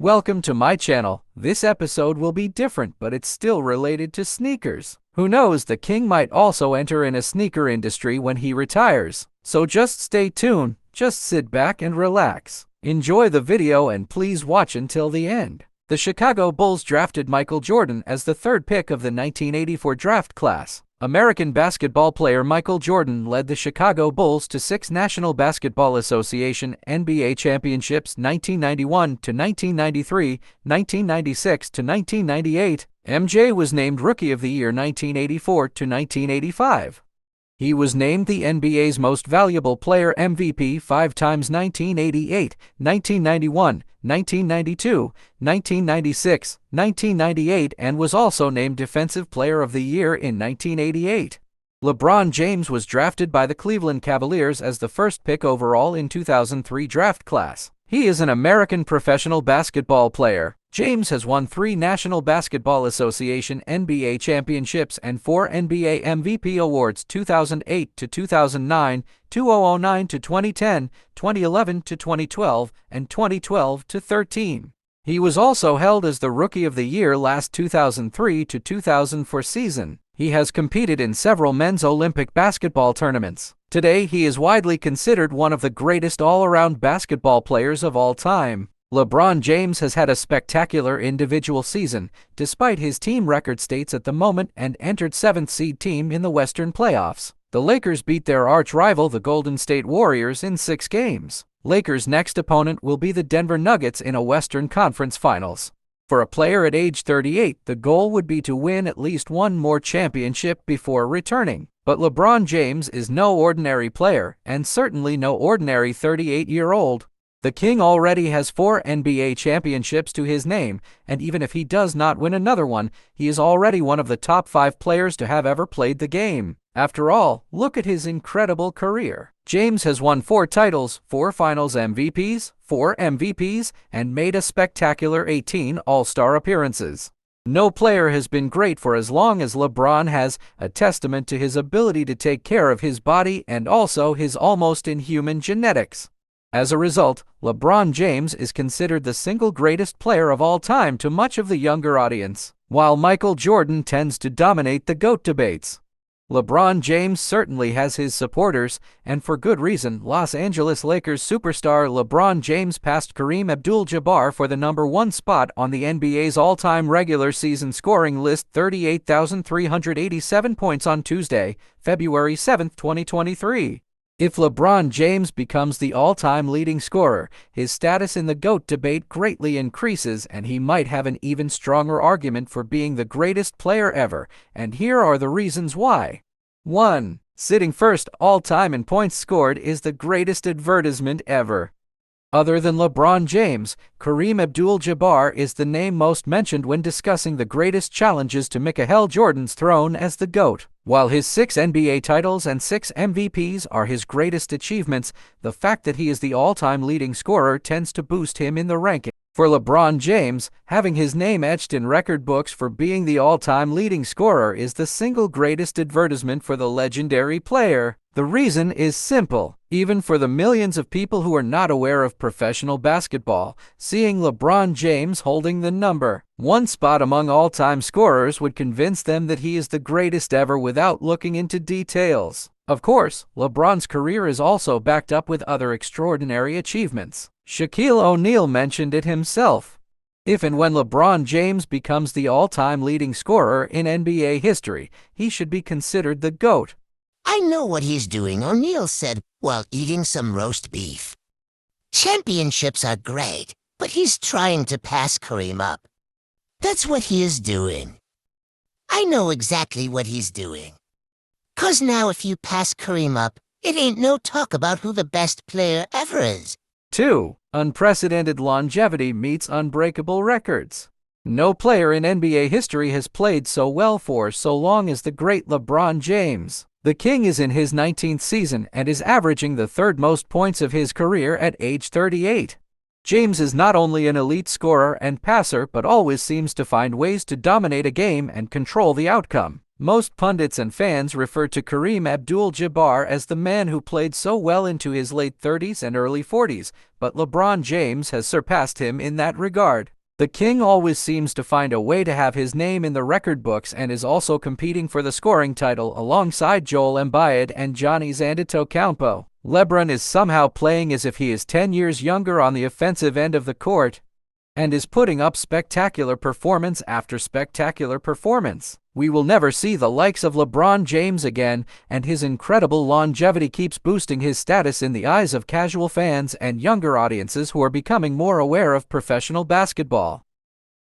Welcome to my channel. This episode will be different, but it's still related to sneakers. Who knows, the king might also enter in a sneaker industry when he retires. So just stay tuned, just sit back and relax. Enjoy the video and please watch until the end. The Chicago Bulls drafted Michael Jordan as the third pick of the 1984 draft class. American basketball player Michael Jordan led the Chicago Bulls to 6 National Basketball Association NBA championships 1991 to 1993, 1996 to 1998. MJ was named Rookie of the Year 1984 to 1985. He was named the NBA's Most Valuable Player MVP 5 times 1988, 1991, 1992, 1996, 1998, and was also named Defensive Player of the Year in 1988. LeBron James was drafted by the Cleveland Cavaliers as the first pick overall in 2003 draft class. He is an American professional basketball player. James has won 3 National Basketball Association NBA championships and 4 NBA MVP awards 2008 to 2009, 2009 to 2010, 2011 to 2012, and 2012 to 13. He was also held as the Rookie of the Year last 2003 to 2004 season. He has competed in several men's Olympic basketball tournaments. Today, he is widely considered one of the greatest all-around basketball players of all time. LeBron James has had a spectacular individual season, despite his team record states at the moment, and entered 7th seed team in the Western playoffs. The Lakers beat their arch-rival, the Golden State Warriors, in 6 games. Lakers' next opponent will be the Denver Nuggets in a Western Conference Finals. For a player at age 38, the goal would be to win at least one more championship before returning. But LeBron James is no ordinary player, and certainly no ordinary 38-year-old. The king already has 4 NBA championships to his name, and even if he does not win another one, he is already one of the top 5 players to have ever played the game. After all, look at his incredible career. James has won 4 titles, 4 Finals MVPs, 4 MVPs, and made a spectacular 18 All-Star appearances. No player has been great for as long as LeBron has, a testament to his ability to take care of his body and also his almost inhuman genetics. As a result, LeBron James is considered the single greatest player of all time to much of the younger audience, while Michael Jordan tends to dominate the GOAT debates. LeBron James certainly has his supporters, and for good reason. Los Angeles Lakers superstar LeBron James passed Kareem Abdul-Jabbar for the #1 spot on the NBA's all-time regular season scoring list, 38,387 points on Tuesday, February 7, 2023. If LeBron James becomes the all-time leading scorer, his status in the GOAT debate greatly increases, and he might have an even stronger argument for being the greatest player ever, and here are the reasons why. 1. Sitting first all-time in points scored is the greatest advertisement ever. Other than LeBron James, Kareem Abdul-Jabbar is the name most mentioned when discussing the greatest challenges to Michael Jordan's throne as the GOAT. While his 6 NBA titles and 6 MVPs are his greatest achievements, the fact that he is the all-time leading scorer tends to boost him in the ranking. For LeBron James, having his name etched in record books for being the all-time leading scorer is the single greatest advertisement for the legendary player. The reason is simple. Even for the millions of people who are not aware of professional basketball, seeing LeBron James holding the #1 spot among all-time scorers would convince them that he is the greatest ever without looking into details. Of course, LeBron's career is also backed up with other extraordinary achievements. Shaquille O'Neal mentioned it himself. If and when LeBron James becomes the all-time leading scorer in NBA history, he should be considered the GOAT. I know what he's doing, O'Neal said while eating some roast beef. Championships are great, but he's trying to pass Kareem up. That's what he is doing. I know exactly what he's doing. 'Cause now if you pass Kareem up, it ain't no talk about who the best player ever is. 2. Unprecedented longevity meets unbreakable records. No player in NBA history has played so well for so long as the great LeBron James. The king is in his 19th season and is averaging the 3rd most points of his career at age 38. James is not only an elite scorer and passer but always seems to find ways to dominate a game and control the outcome. Most pundits and fans refer to Kareem Abdul-Jabbar as the man who played so well into his late 30s and early 40s, but LeBron James has surpassed him in that regard. The King always seems to find a way to have his name in the record books and is also competing for the scoring title alongside Joel Embiid and Giannis Antetokounmpo. LeBron is somehow playing as if he is 10 years younger on the offensive end of the court and is putting up spectacular performance after spectacular performance. We will never see the likes of LeBron James again, and his incredible longevity keeps boosting his status in the eyes of casual fans and younger audiences who are becoming more aware of professional basketball.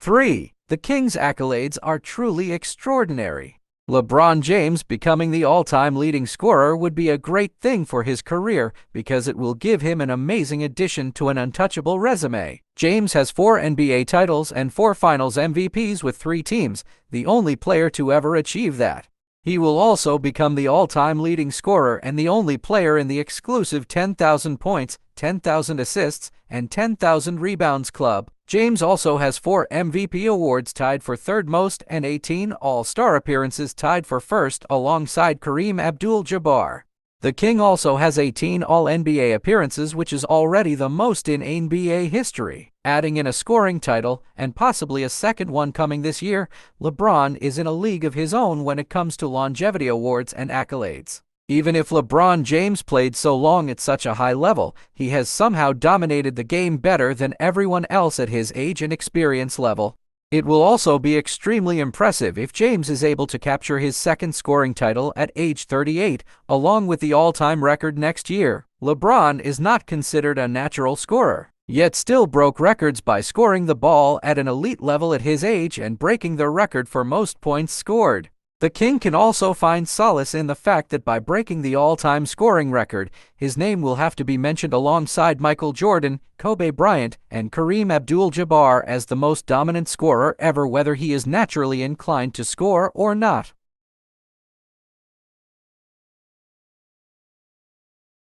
3. The King's accolades are truly extraordinary. LeBron James becoming the all-time leading scorer would be a great thing for his career because it will give him an amazing addition to an untouchable resume. James has 4 NBA titles and 4 Finals MVPs with 3 teams, the only player to ever achieve that. He will also become the all-time leading scorer and the only player in the exclusive 10,000 points, 10,000 assists, and 10,000 rebounds club. James also has 4 MVP awards tied for third most and 18 All-Star appearances tied for first alongside Kareem Abdul-Jabbar. The King also has 18 All-NBA appearances, which is already the most in NBA history. Adding in a scoring title, and possibly a second one coming this year, LeBron is in a league of his own when it comes to longevity awards and accolades. Even if LeBron James played so long at such a high level, he has somehow dominated the game better than everyone else at his age and experience level. It will also be extremely impressive if James is able to capture his second scoring title at age 38, along with the all-time record next year. LeBron is not considered a natural scorer, yet still broke records by scoring the ball at an elite level at his age and breaking the record for most points scored. The King can also find solace in the fact that by breaking the all-time scoring record, his name will have to be mentioned alongside Michael Jordan, Kobe Bryant, and Kareem Abdul-Jabbar as the most dominant scorer ever, whether he is naturally inclined to score or not.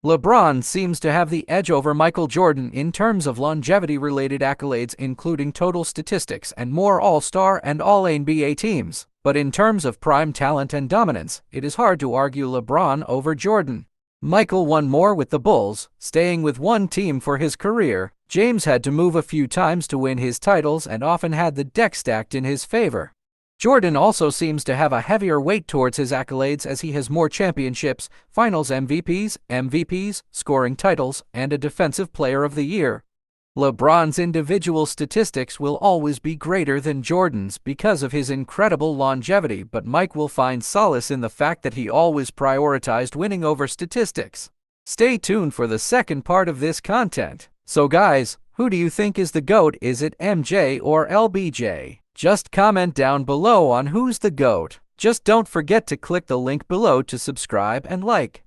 LeBron seems to have the edge over Michael Jordan in terms of longevity-related accolades, including total statistics and more All-Star and All-NBA teams. But in terms of prime talent and dominance, it is hard to argue LeBron over Jordan. Michael won more with the Bulls, staying with one team for his career. James had to move a few times to win his titles and often had the deck stacked in his favor. Jordan also seems to have a heavier weight towards his accolades as he has more championships, Finals MVPs, scoring titles, and a Defensive Player of the Year. LeBron's individual statistics will always be greater than Jordan's because of his incredible longevity, but Mike will find solace in the fact that he always prioritized winning over statistics. Stay tuned for the second part of this content. So guys, who do you think is the GOAT? Is it MJ or LBJ? Just comment down below on who's the GOAT. Just don't forget to click the link below to subscribe and like.